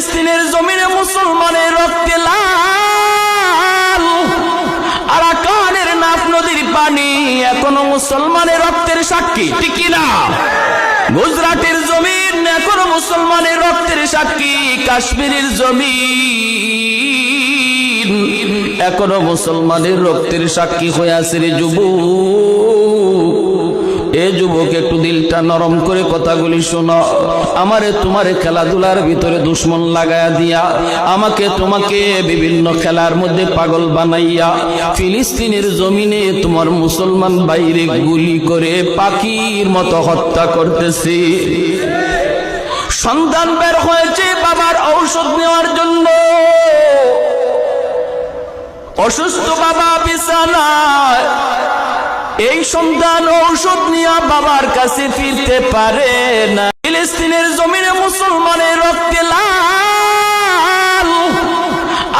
ফিলিস্তিনের জমিনে মুসলমানের রক্তে লাল, আরাকানের নাফ নদীর পানি এখনো মুসলমানের রক্তের সাক্ষী, ঠিক কিনা? গুজরাটের জমিন এখনো মুসলমানের রক্তের সাক্ষী, কাশ্মীরের জমিন এখনো মুসলমানের রক্তের সাক্ষী হয়ে আছে রে যুবক। এ যুবক, একটু দিলটা নরম করে কথাগুলি শোনো। আমারে তোমারে খেলাধুলার ভিতরে দুশ্মন লাগায়া দিয়া, আমাকে তোমাকে বিভিন্ন খেলার মধ্যে পাগল বানাইয়া ফিলিস্তিনের জমিনে তোমার মুসলমান বাইরে গুলি করে পাখির মতো হত্যা করতেছি। সন্তান বের হয়েছে বাবার ঔষধ নেওয়ার জন্য, অসুস্থ বাবা বিছানায়, এই সন্তান ঔষধ নিয়ে বাবার কাছে ফিরতে পারে না। ফিলিস্তিনের জমিনে মুসলমানের রক্তে লাল,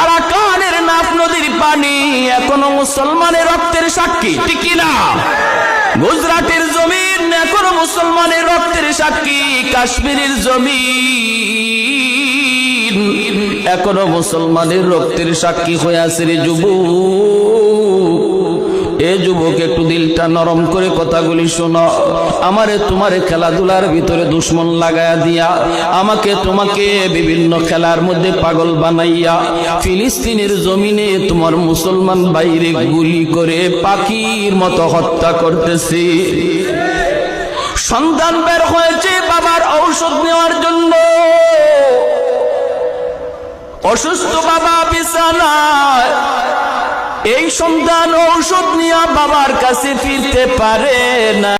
আরাকানের নাফ নদীর পানি এখনো মুসলমানের রক্তের সাক্ষী, ঠিক কিনা? গুজরাটের জমিন এখনো মুসলমানের রক্তের সাক্ষী, কাশ্মীরের জমিন এখনো মুসলমানের রক্তের সাক্ষী হয়ে আছে রে যুবক। এ যুবক, একটু দিলটা নরম করে কথাগুলি শোনো। আমারে তোমারে খেলাধুলার ভিতরে দুশ্মন লাগায়া দিয়া, আমাকে তোমাকে বিভিন্ন খেলার মধ্যে পাগল বানাইয়া ফিলিস্তিনের জমিনে তোমার মুসলমান বাইরে গুলি করে পাখির মতো হত্যা করতেছি। সন্তান বের হয়েছে বাবার ঔষধ নেওয়ার জন্য, অসুস্থ বাবা বিছানায়, এই সন্তান ঔষধ নিয়ে বাবার কাছে ফিরতে পারে না।